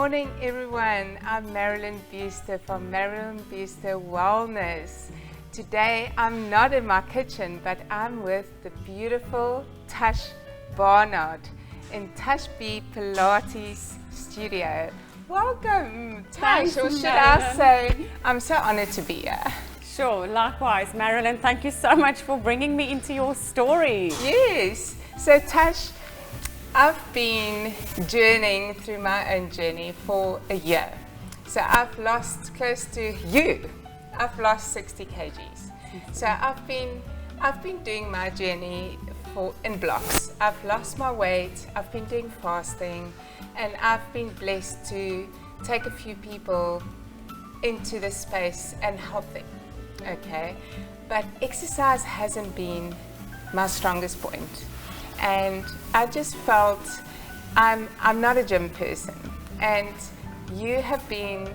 morning, everyone. I'm Marilyn from Marilyn Wellness. Today, I'm not in my kitchen, but I'm with the beautiful Tash Barnard in Tash B Pilates studio. Welcome, Tash, Thanks, or should Marilyn. I say, I'm so honored to be here. Sure, likewise, Marilyn. Thank you so much for bringing me into your story. Yes. So, Tash, I've been journeying through my own journey for a year. So I've lost close to I've lost 60 kgs. So I've been doing my journey in blocks. I've lost my weight, I've been doing fasting, and I've been blessed to take a few people into this space and help them. Okay? But exercise hasn't been my strongest point. And I just felt I'm not a gym person, and you have been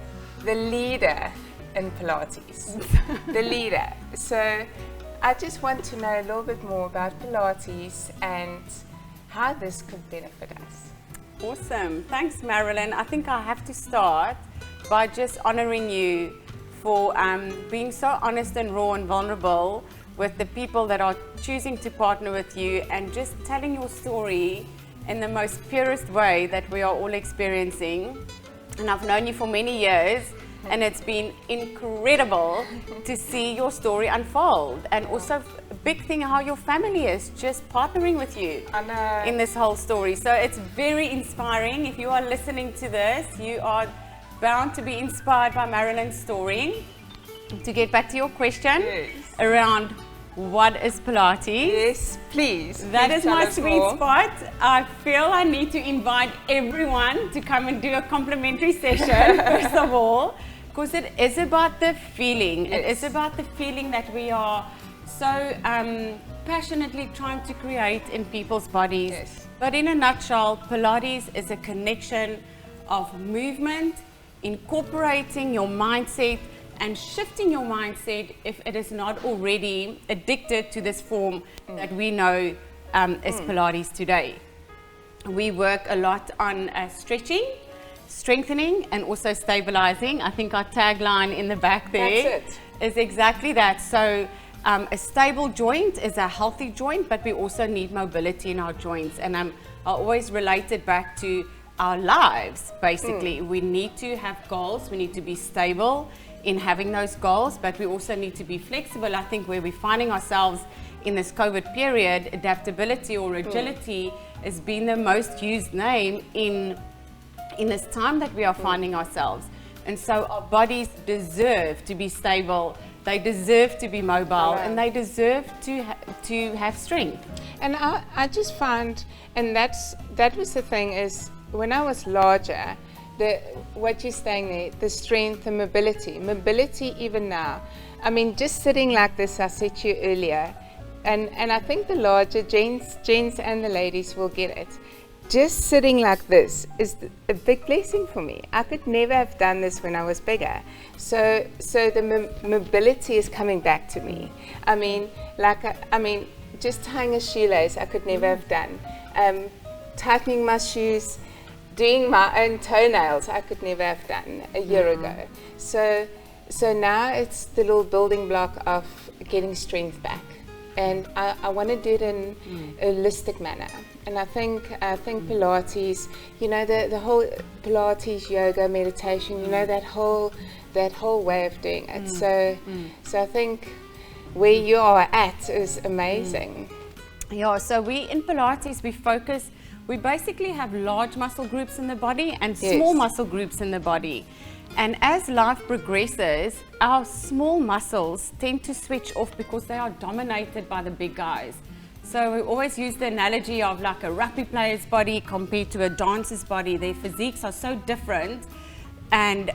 the leader in Pilates, the leader. So I just want to know a little bit more about Pilates and how this could benefit us. Awesome. Thanks, Marilyn. I think I have to start by just honoring you for being so honest and raw and vulnerable with the people that are choosing to partner with you, and just telling your story in the most purest way that we are all experiencing. And I've known you for many years, and it's been incredible to see your story unfold, and also a big thing how your family is just partnering with you in this whole story. So it's very inspiring. If you are listening to this, you are bound to be inspired by Marilyn's story. To get back to your question around what is Pilates? Yes, please. That is my sweet spot. I feel I need to invite everyone to come and do a complimentary session, first of all, because it is about the feeling. Yes. It is about the feeling that we are so passionately trying to create in people's bodies. Yes. But in a nutshell, Pilates is a connection of movement, incorporating your mindset, and shifting your mindset if it is not already addicted to this form that we know is Pilates today. We work a lot on stretching, strengthening, and also stabilizing. I think our tagline in the back there is exactly that. So a stable joint is a healthy joint, but we also need mobility in our joints. And I always relate it back to our lives, basically. We need to have goals, we need to be stable in having those goals, but we also need to be flexible. I think where we're finding ourselves in this COVID period, adaptability or agility has been the most used name in this time that we are finding ourselves. And so our bodies deserve to be stable, they deserve to be mobile, and they deserve to have strength. And I just found, and that was the thing, is when I was larger, what you're saying there, the strength and mobility even now. I mean, just sitting like this, I said to you earlier, and I think the larger gents and the ladies will get it. Just sitting like this is a big blessing for me. I could never have done this when I was bigger. So the mobility is coming back to me. I mean, just tying a shoelace, I could never have done. Tightening my shoes, doing my own toenails, I could never have done a year ago. So now it's the little building block of getting strength back, and I want to do it in a holistic manner. And I think Pilates, you know, the whole Pilates, yoga, meditation, you know, that whole way of doing it. So I think where you are at is amazing. Yeah. So we in Pilates we basically have large muscle groups in the body and small muscle groups in the body. And as life progresses, our small muscles tend to switch off because they are dominated by the big guys. So we always use the analogy of like a rugby player's body compared to a dancer's body. Their physiques are so different, and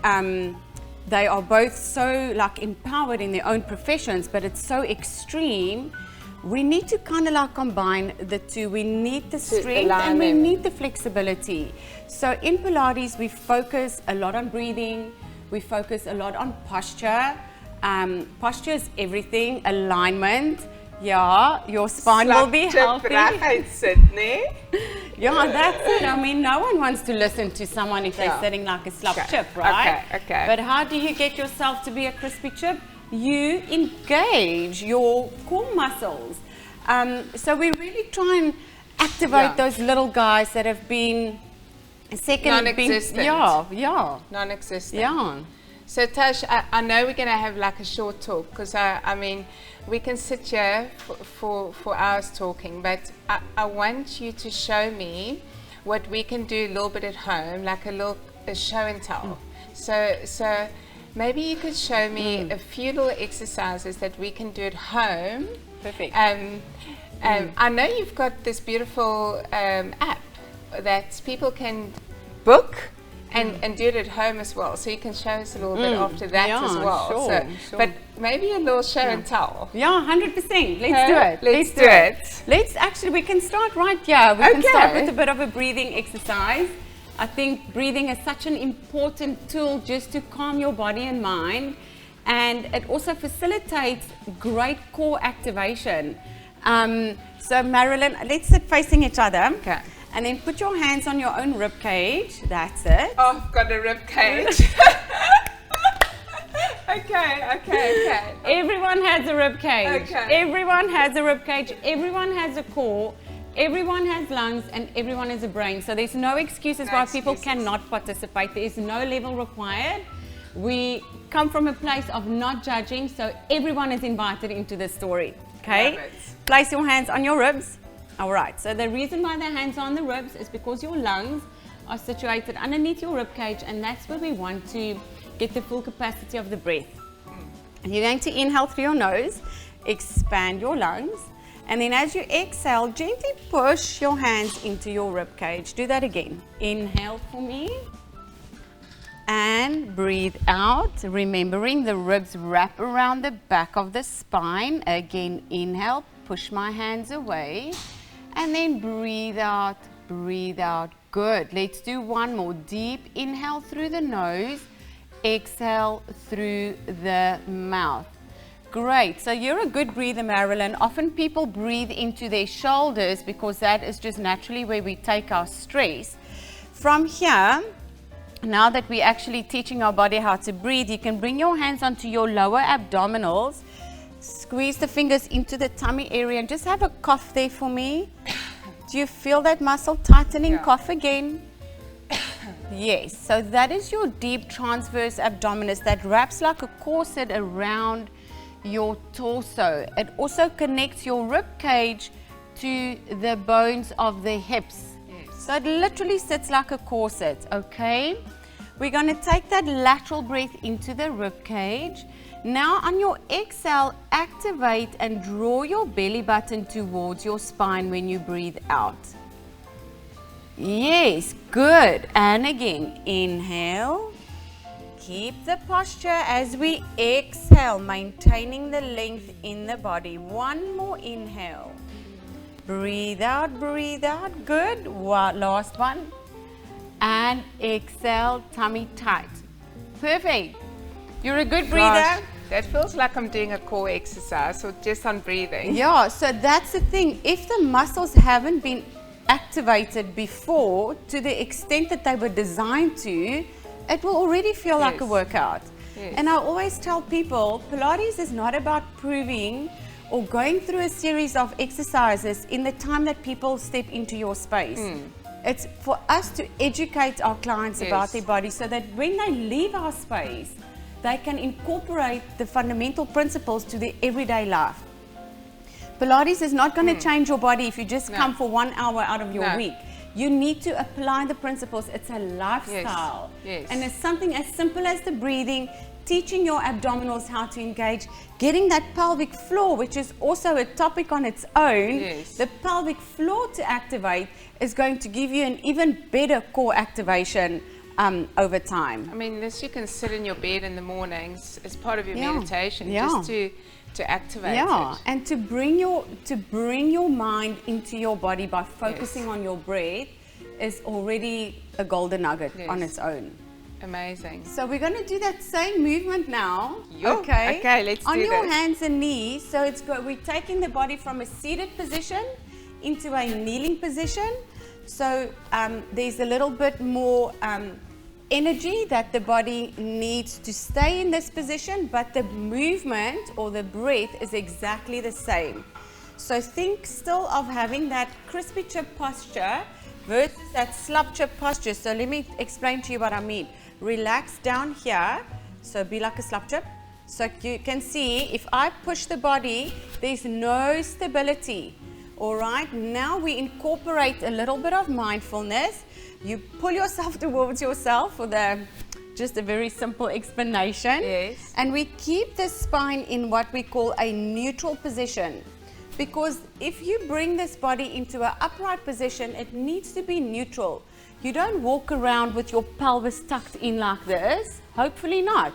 they are both so like empowered in their own professions, but it's so extreme. We need to kind of like combine the two. We need the strength and we need the flexibility. So in Pilates, we focus a lot on breathing. We focus a lot on posture. Posture is everything. Alignment. Yeah, your spine will be healthy. Yeah, that's it. I mean, no one wants to listen to someone if they're sitting like a slop chip, right? Okay. But how do you get yourself to be a crispy chip? You engage your core muscles. So we really try and activate those little guys that have been non-existent. Non-existent. Yeah. So Tash, I know we're going to have like a short talk, because I mean, we can sit here for hours talking, but I want you to show me what we can do a little bit at home, like a show and tell. So maybe you could show me a few little exercises that we can do at home. Perfect. I know you've got this beautiful app that people can book and do it at home as well. So you can show us a little bit after that as well. Sure. But maybe a little show and tell. Yeah, 100%. Let's do it. Let's do it. Let's actually, we can start right here. We can start with a bit of a breathing exercise. I think breathing is such an important tool just to calm your body and mind. And it also facilitates great core activation. So Marilyn, let's sit facing each other. Okay. And then put your hands on your own rib cage. That's it. Oh, I've got a rib cage. Okay. Everyone has a rib cage. Okay. Everyone has a rib cage. Everyone has a core. Everyone has lungs, and everyone has a brain. So there's no excuses why people cannot participate. There is no level required. We come from a place of not judging, so everyone is invited into this story. Okay? Place your hands on your ribs. All right, so the reason why the hands are on the ribs is because your lungs are situated underneath your rib cage, and that's where we want to get the full capacity of the breath. You're going to inhale through your nose, expand your lungs, and then as you exhale, gently push your hands into your rib cage. Do that again. Inhale for me, and breathe out, remembering the ribs wrap around the back of the spine. Again, inhale, push my hands away. And then breathe out, breathe out. Good. Let's do one more. Deep inhale through the nose, exhale through the mouth. Great. So you're a good breather, Marilyn. Often people breathe into their shoulders because that is just naturally where we take our stress. From here, now that we're actually teaching our body how to breathe, you can bring your hands onto your lower abdominals. Squeeze the fingers into the tummy area and just have a cough there for me. Do you feel that muscle tightening? Yeah. Cough again. Yes, so that is your deep transverse abdominis that wraps like a corset around your torso. It also connects your rib cage to the bones of the hips. Yes. So it literally sits like a corset, okay? We're going to take that lateral breath into the rib cage. Now on your exhale, activate and draw your belly button towards your spine when you breathe out. Yes, good. And again, inhale. Keep the posture as we exhale, maintaining the length in the body. One more inhale. Breathe out, good. Last one. And exhale, tummy tight. Perfect. You're a good breather. Gosh, that feels like I'm doing a core exercise or just on breathing. Yeah, so that's the thing. If the muscles haven't been activated before to the extent that they were designed to, it will already feel like a workout. Yes. And I always tell people, Pilates is not about proving or going through a series of exercises in the time that people step into your space. It's for us to educate our clients about their body so that when they leave our space, they can incorporate the fundamental principles to their everyday life. Pilates is not going to change your body if you just come for 1 hour out of your week. You need to apply the principles. It's a lifestyle. Yes. And it's something as simple as the breathing, teaching your abdominals how to engage, getting that pelvic floor, which is also a topic on its own. Yes. The pelvic floor to activate is going to give you an even better core activation over time. I mean, this you can sit in your bed in the mornings as part of your meditation, just to activate it. And to bring your mind into your body by focusing on your breath is already a golden nugget on its own. Amazing. So we're going to do that same movement now. Okay, let's do on this. your hands and knees. So it's good. We're taking the body from a seated position into a kneeling position. So there's a little bit more energy that the body needs to stay in this position, but the movement or the breath is exactly the same. So think still of having that crispy chip posture versus that slop chip posture. So let me explain to you what I mean. Relax down here, so be like a slop chip. So you can see if I push the body, there's no stability. All right, now we incorporate a little bit of mindfulness. You pull yourself towards yourself for just a very simple explanation. Yes. And we keep the spine in what we call a neutral position. Because if you bring this body into an upright position, it needs to be neutral. You don't walk around with your pelvis tucked in like this. Hopefully not.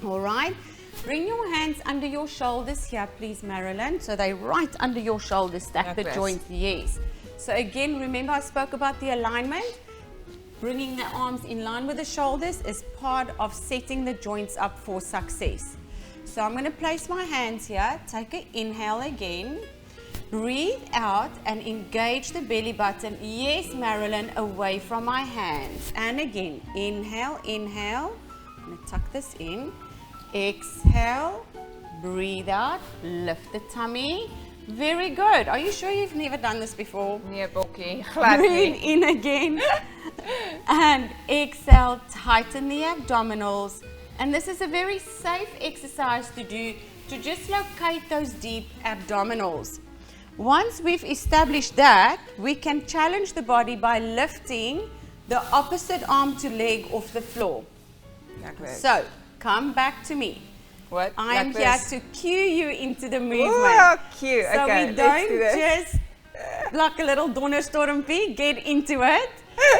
All right. Bring your hands under your shoulders here, please, Marilyn. So they're right under your shoulders, stack the joints, yes. So again, remember I spoke about the alignment. Bringing the arms in line with the shoulders is part of setting the joints up for success. So I'm going to place my hands here, take an inhale again. Breathe out and engage the belly button. Yes, Marilyn, away from my hands. And again, inhale, inhale. I'm going to tuck this in. Exhale, breathe out, lift the tummy. Very good. Are you sure you've never done this before? Nee, bokkie. Breathe in again. And exhale, tighten the abdominals. And this is a very safe exercise to do to just locate those deep abdominals. Once we've established that, we can challenge the body by lifting the opposite arm to leg off the floor. Like this. So, come back to me. What? I am like here this? to cue you into the movement. Oh, cute. So okay, we let's do don't this. just, like a little donderstormpie, get into it.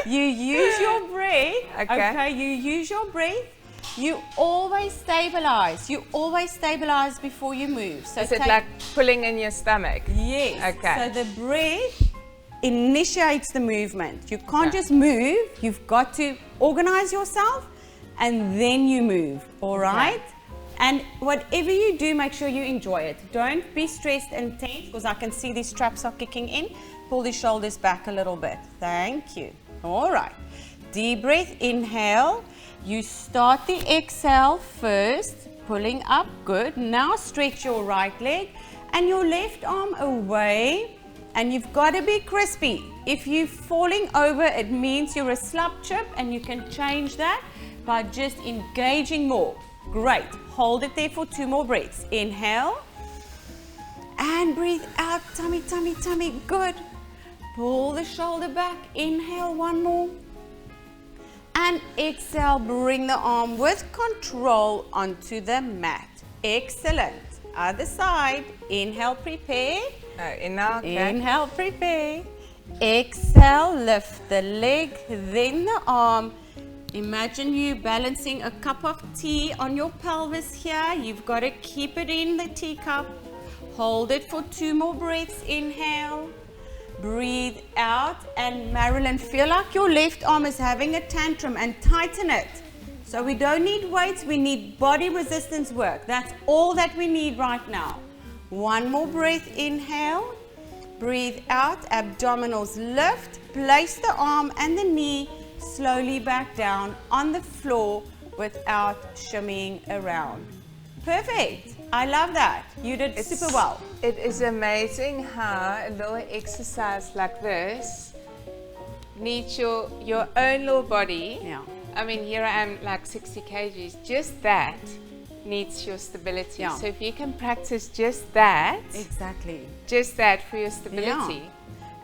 You use your breath. Okay. You use your breath. You always stabilize. You always stabilize before you move. So Is it like pulling in your stomach? Yes. Okay. So the breath initiates the movement. You can't just move. You've got to organize yourself and then you move. All right? And whatever you do, make sure you enjoy it. Don't be stressed and tense, because I can see these traps are kicking in. Pull the shoulders back a little bit. Thank you. All right. Deep breath, inhale. You start the exhale first, pulling up. Good. Now stretch your right leg and your left arm away. And you've got to be crispy. If you're falling over, it means you're a slop chip, and you can change that by just engaging more. Great. Hold it there for 2 more breaths. Inhale. And breathe out. Tummy, tummy, tummy. Good. Pull the shoulder back. Inhale, 1 more. And exhale. Bring the arm with control onto the mat. Excellent. Other side. Inhale, prepare. Inhale, okay. Inhale, prepare. Exhale, lift the leg, then the arm. Imagine you balancing a cup of tea on your pelvis here. You've got to keep it in the teacup. Hold it for 2 more breaths. Inhale. Breathe out. And Marilyn, feel like your left arm is having a tantrum and tighten it. So we don't need weights. We need body resistance work. That's all that we need right now. 1 more breath. Inhale. Breathe out. Abdominals lift. Place the arm and the knee slowly back down on the floor without shimmying around. Perfect. I love that. You did super well. It is amazing how a little exercise like this needs your own little body. Yeah. I mean, here I am like 60 kgs. Just that needs your stability. Yeah. So if you can practice just that, Exactly. just that for your stability. Yeah.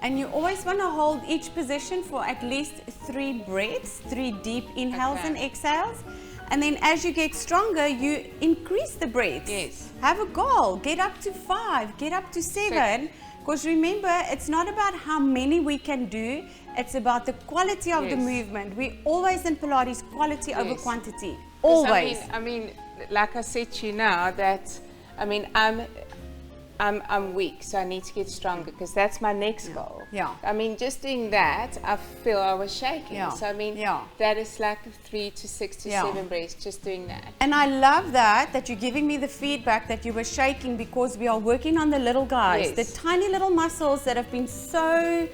And you always want to hold each position for at least 3 breaths, 3 deep inhales and exhales. And then as you get stronger, you increase the breaths. Yes. Have a goal. Get up to 5, get up to 7. Because remember, it's not about how many we can do. It's about the quality of the movement. We always in Pilates, quality over quantity. Always. I mean, like I said to you now, that I mean, I'm weak, so I need to get stronger, because that's my next goal. Yeah. I mean, just doing that, I feel I was shaking. Yeah. So I mean, Yeah. that is like 3 to 6 to 7 breaths, just doing that. And I love that you're giving me the feedback that you were shaking, because we are working on the little guys, Yes. the tiny little muscles that have been so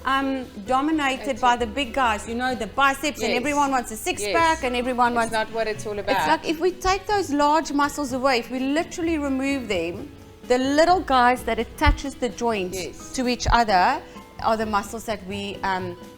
dominated by the big guys, you know, the biceps, and everyone wants a six-pack, and everyone wants... It's not what it's all about. It's like if we take those large muscles away, if we literally remove them, the little guys that attaches the joints to each other are the muscles that we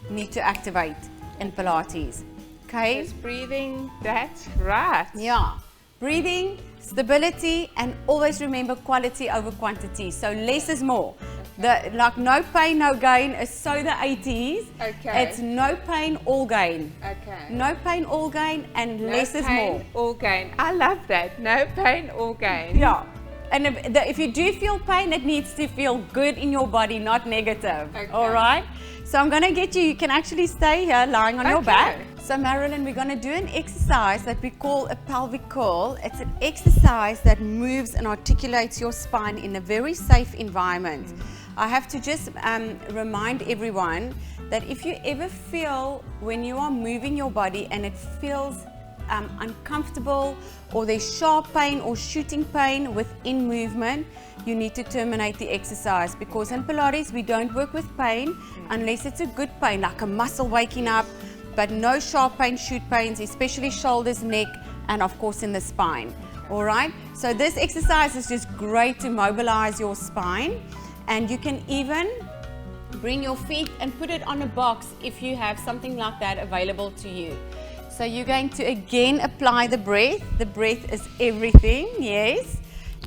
need to activate in Pilates. Okay? Just breathing, that's right. Yeah. Breathing, stability, and always remember quality over quantity. So less is more. Like no pain, no gain is so the 80s. Okay. It's no pain, all gain. Okay. No pain, all gain, and less is more. All gain. I love that. No pain, all gain. Yeah. And if you do feel pain, it needs to feel good in your body, not negative. Okay. All right? So I'm going to get you, you can actually stay here lying on your back. So Marilyn, we're going to do an exercise that we call a pelvic curl. It's an exercise that moves and articulates your spine in a very safe environment. I have to just remind everyone that if you ever feel when you are moving your body and it feels uncomfortable, or there's sharp pain or shooting pain within movement, you need to terminate the exercise, because in Pilates we don't work with pain unless it's a good pain, like a muscle waking up, but no sharp pain, shoot pains, especially shoulders, neck, and of course in the spine. All right, so this exercise is just great to mobilize your spine, and you can even bring your feet and put it on a box if you have something like that available to you. So you're going to again apply the breath. The breath is everything, yes.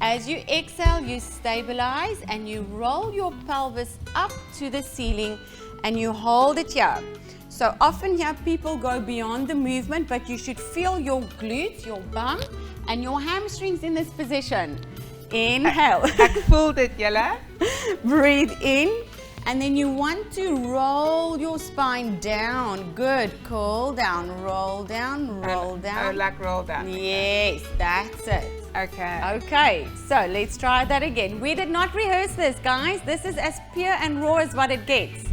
As you exhale, you stabilize and you roll your pelvis up to the ceiling and you hold it here. So often here people go beyond the movement, but you should feel your glutes, your bum, and your hamstrings in this position. Inhale. Ek voel dit, julle. Breathe in. And then you want to roll your spine down. Good. Curl down. Roll down. Roll down. Oh, like roll down. Yes, that's it. Okay. Okay, so let's try that again. We did not rehearse this, guys. This is as pure and raw as what it gets.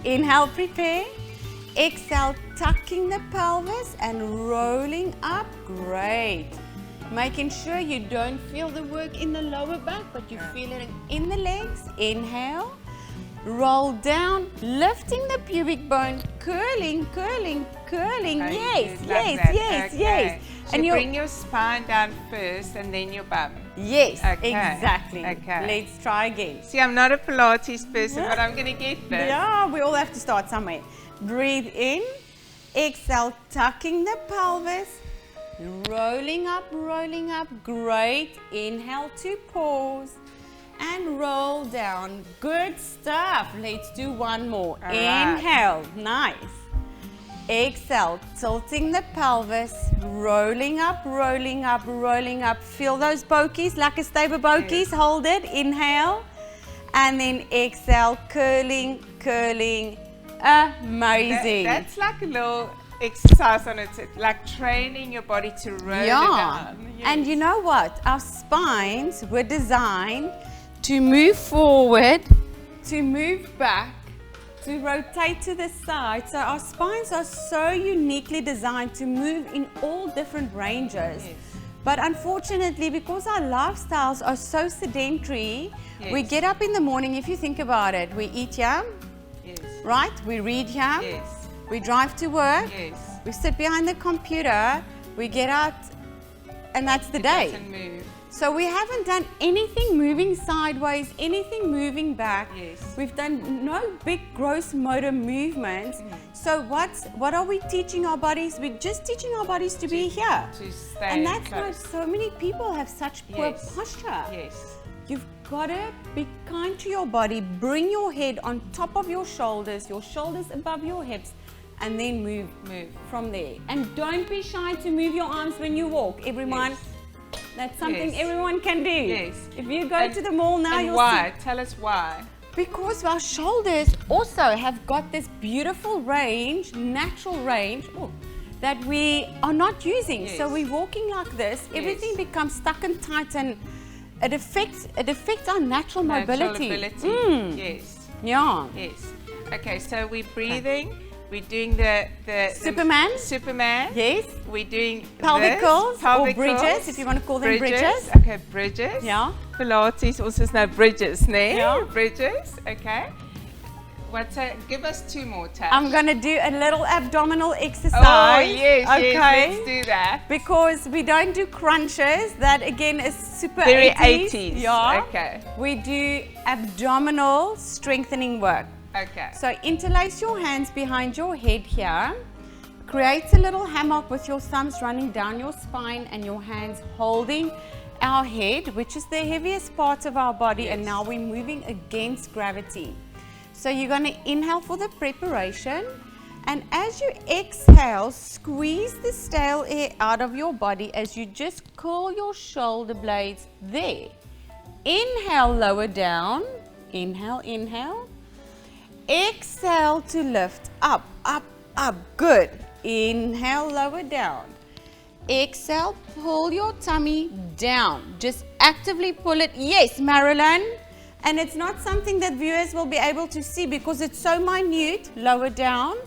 Inhale, prepare. Exhale, tucking the pelvis and rolling up. Great. Making sure you don't feel the work in the lower back, but you feel it in the legs. Inhale. Roll down, lifting the pubic bone, curling, curling, curling. Yes, yes, yes, yes. So and you bring your spine down first and then your bum. Yes, exactly. Okay. Let's try again. See, I'm not a Pilates person, but I'm going to get this. Yeah, we all have to start somewhere. Breathe in, exhale, tucking the pelvis, rolling up, rolling up. Great. Inhale to pause. And roll down. Good stuff. Let's do one more. All Inhale. Right. Nice. Exhale. Tilting the pelvis. Rolling up, rolling up, rolling up. Feel those bokies like a stable bokies. Yes. Hold it. Inhale. And then exhale. Curling, curling. Amazing. That's like a little exercise on its, like training your body to roll it down. Yes. And you know what? Our spines were designed to move forward, to move back, to rotate to the side. So our spines are so uniquely designed to move in all different ranges. Yes. But unfortunately, because our lifestyles are so sedentary, we get up in the morning, if you think about it, we eat here, right? We read here, we drive to work, we sit behind the computer, we get out, and that's the day. Doesn't move. So we haven't done anything moving sideways, anything moving back. Yes. We've done no big gross motor movements. So what are we teaching our bodies? We're just teaching our bodies to be here. To stay and that's close. why so many people have such poor posture. Yes. You've got to be kind to your body. Bring your head on top of your shoulders above your hips, and then move from there. And don't be shy to move your arms when you walk. Everyone. That's something everyone can do. Yes. If you go to the mall now, you'll why? Tell us why. Because our shoulders also have got this beautiful range, natural range, that we are not using. So we're walking like this, everything becomes stuck and tight, and it affects our natural mobility. Yes. Yeah. Yes. Okay, so we're breathing. We're doing the Superman. Yes. We're doing pelvic curls or bridges, if you want to call them bridges. Okay, bridges. Yeah. Pilates also is now bridges, né? Yeah. Bridges. Okay. Give us 2 more, Tash. I'm going to do a little abdominal exercise. Oh, yes, okay. yes, let's do that. Because we don't do crunches. That again is super Very 80s. 80s. Yeah. Okay. We do abdominal strengthening work. Okay. So interlace your hands behind your head here. Create a little hammock with your thumbs running down your spine and your hands holding our head, which is the heaviest part of our body. Yes. And now we're moving against gravity. So you're going to inhale for the preparation, and as you exhale, squeeze the stale air out of your body as you just curl your shoulder blades there. Inhale, lower down. Inhale, inhale. Exhale to lift up, up, up. Good. Inhale, lower down. Exhale, pull your tummy down. Just actively pull it. Yes, Marilyn. And it's not something that viewers will be able to see because it's so minute. Lower down.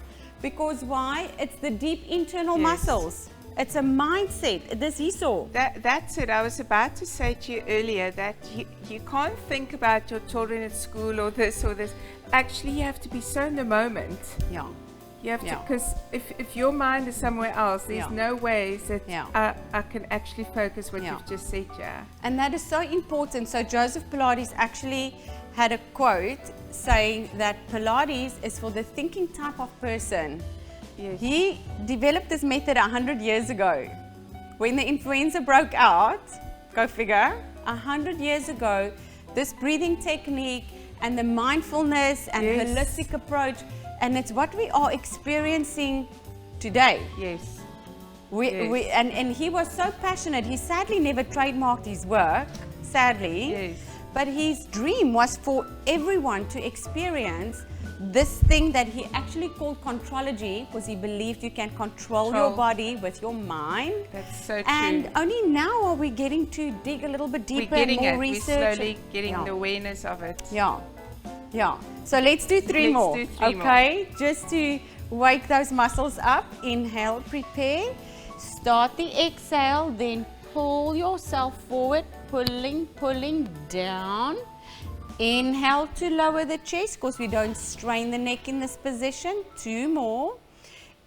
Because why? It's the deep internal muscles. It's a mindset. This he saw. That's it. I was about to say to you earlier that you can't think about your children at school or this or this. Actually, you have to be so in the moment. Yeah. You have to, because if your mind is somewhere else, there's no ways that I can actually focus what you've just said, And that is so important. So Joseph Pilates actually had a quote saying that Pilates is for the thinking type of person. Yes. He developed this method 100 years ago. When the influenza broke out, go figure, 100 years ago, this breathing technique and the mindfulness and holistic approach, and it's what we are experiencing today. Yes. And he was so passionate. He sadly never trademarked his work, sadly. Yes. But his dream was for everyone to experience this thing that he actually called contrology, because he believed you can control your body with your mind. That's so true. And only now are we getting to dig a little bit deeper and more research. We're slowly getting the awareness of it. Yeah. So let's do 3 more. Do 3 more. Okay, just to wake those muscles up. Inhale, prepare. Start the exhale, then pull yourself forward, pulling down. Inhale to lower the chest because we don't strain the neck in this position. 2 more.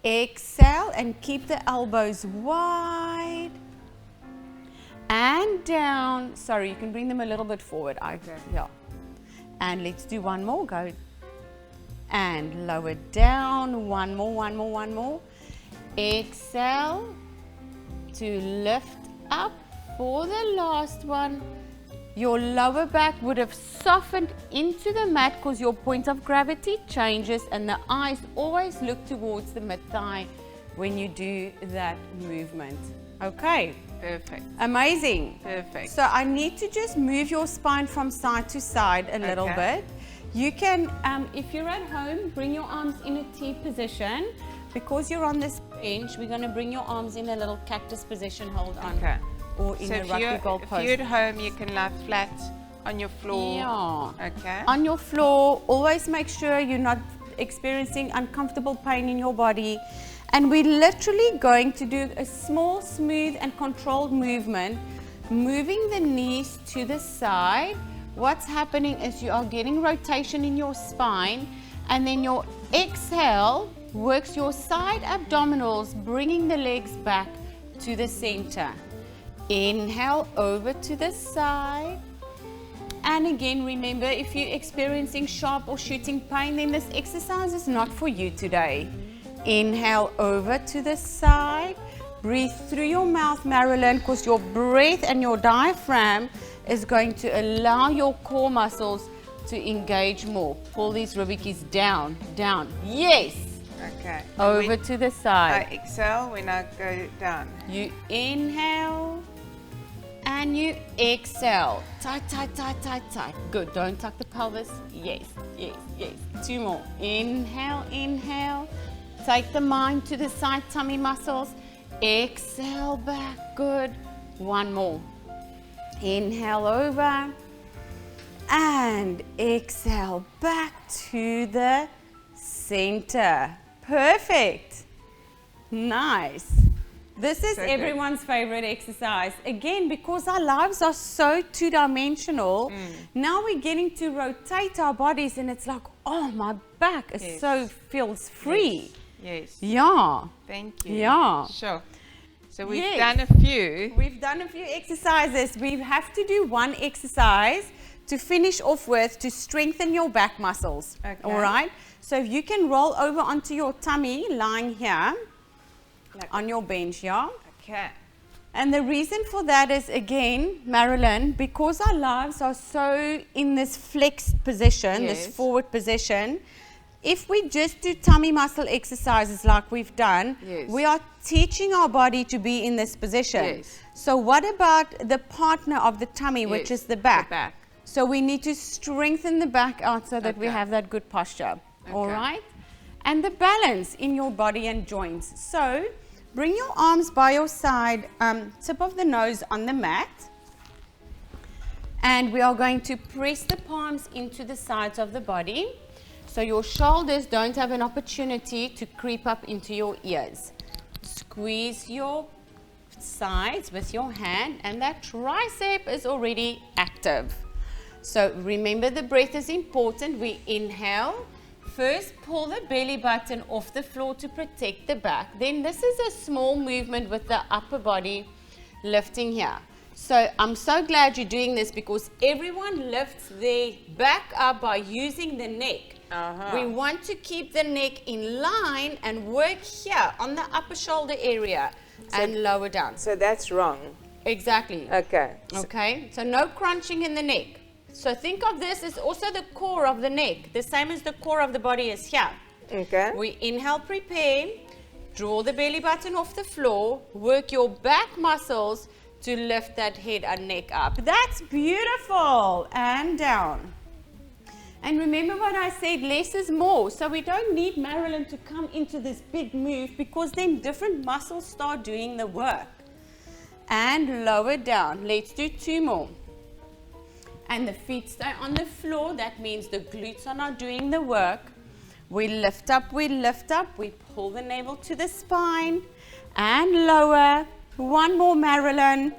Exhale and keep the elbows wide. And down. Sorry, you can bring them a little bit forward. Yeah. And let's do 1 more. Go. And lower down. 1 more. Exhale to lift up for the last one. Your lower back would have softened into the mat because your point of gravity changes, and the eyes always look towards the mid-thigh when you do that movement. Okay. Perfect. Amazing. Perfect. So I need to just move your spine from side to side a little bit. You can, if you're at home, bring your arms in a T position. Because you're on this bench, we're going to bring your arms in a little cactus position. Hold on. Okay. Or in a rugby goal post. If you're at home, you can lie flat on your floor. Yeah. Okay. On your floor, always make sure you're not experiencing uncomfortable pain in your body. And we're literally going to do a small, smooth and controlled movement, moving the knees to the side. What's happening is you are getting rotation in your spine, and then your exhale works your side abdominals, bringing the legs back to the center. Inhale over to the side. And again, remember, if you're experiencing sharp or shooting pain, then this exercise is not for you today. Inhale over to the side. Breathe through your mouth, Marilyn, because your breath and your diaphragm is going to allow your core muscles to engage more. Pull these ribickies down, down. Yes. Okay. Over to the side. I exhale when I go down. You inhale and you exhale. Tight, tight, tight, tight, tight. Good. Don't tuck the pelvis. Yes, yes, yes. 2 more. Inhale, inhale. Take the mind to the side tummy muscles. Exhale back. Good. 1 more. Inhale over. And exhale back to the center. Perfect. Nice. This is So good. everyone's favorite exercise. Again, because our lives are so two-dimensional, now we're getting to rotate our bodies and it's like, oh, my back is so feels free. Yes. Yeah. Thank you. Yeah. Sure. So we've Yes. done a few. We've done a few exercises. We have to do one exercise to finish off with to strengthen your back muscles. Okay. All right? So if you can roll over onto your tummy, lying here on your bench, yeah? Okay. And the reason for that is, again, Marilyn, because our lives are so in this flexed position, this Yes. forward position, if we just do tummy muscle exercises like we've done, Yes. we are teaching our body to be in this position. Yes. So what about the partner of the tummy, which Yes, is the back? the back. So we need to strengthen the back out so that we Okay. have that good posture. All Okay. right? And the balance in your body and joints. So bring your arms by your side, tip of the nose on the mat. And we are going to press the palms into the sides of the body. So your shoulders don't have an opportunity to creep up into your ears. Squeeze your sides with your hand, and that tricep is already active. So remember, the breath is important. We inhale. First, pull the belly button off the floor to protect the back. Then this is a small movement with the upper body lifting here. So I'm so glad you're doing this, because everyone lifts their back up by using the neck. We want to keep the neck in line and work here on the upper shoulder area and lower down. So that's wrong. Exactly. Okay. Okay, so no crunching in the neck. So think of this as also the core of the neck, the same as the core of the body is here. Okay. We inhale, prepare, draw the belly button off the floor, work your back muscles to lift that head and neck up. That's beautiful. And down. And remember what I said, less is more. So we don't need Marilyn to come into this big move, because then different muscles start doing the work. And lower down. Let's do 2 more. And the feet stay on the floor. That means the glutes are not doing the work. We lift up, we pull the navel to the spine and lower. 1 more, Marilyn.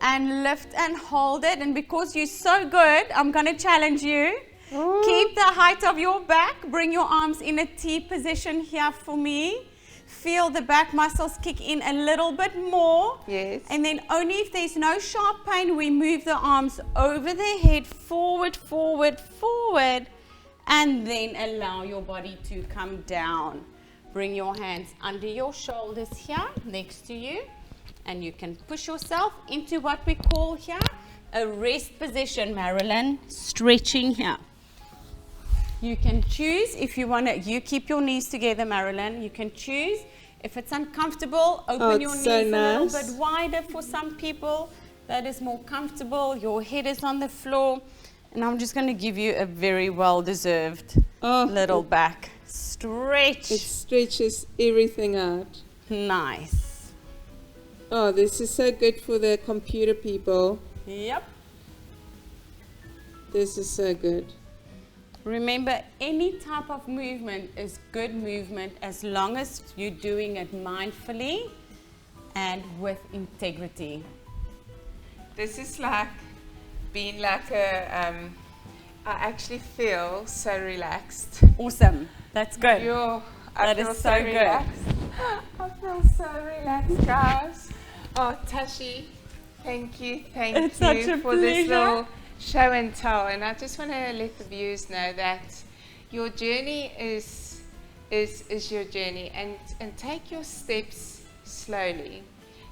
And lift and hold it. And because you're so good, I'm going to challenge you. Keep the height of your back. Bring your arms in a T position here for me. Feel the back muscles kick in a little bit more. Yes. And then only if there's no sharp pain, we move the arms over the head, forward, forward, forward. And then allow your body to come down. Bring your hands under your shoulders here, next to you. And you can push yourself into what we call here a rest position, Marilyn. Stretching here. You can choose if you want to, you keep your knees together, Marilyn. You can choose. If it's uncomfortable, open your knees a little bit wider for some people. That is more comfortable. Your head is on the floor. And I'm just going to give you a very well-deserved little back stretch. It stretches everything out. Nice. Oh, this is so good for the computer people. Yep. This is so good. Remember, any type of movement is good movement as long as you're doing it mindfully and with integrity. This is like being like a, I actually feel so relaxed. Awesome. That's good. I That feel is so good. relaxed. I feel so relaxed, guys. Oh, Tashi, thank you It's such you a for this pleasure. little show and tell. And I just want to let the viewers know that your journey is your journey, and take your steps slowly.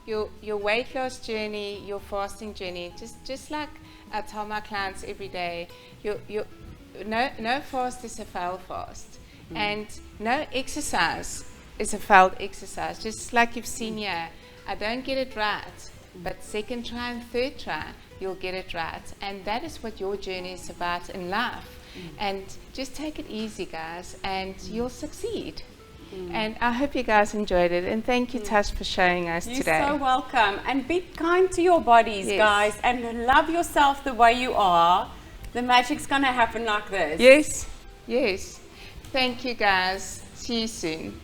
Your weight loss journey, your fasting journey, just like I tell my clients every day, no fast is a failed fast, and no exercise is a failed exercise. Just like you've seen here, I don't get it right, but second try and third try, you'll get it right. And that is what your journey is about in life. And just take it easy, guys, and you'll succeed. And I hope you guys enjoyed it. And thank you, Tash, for showing us today. You're so welcome. And be kind to your bodies, Yes. guys, and love yourself the way you are. The magic's going to happen like this. Yes, yes. Thank you, guys. See you soon.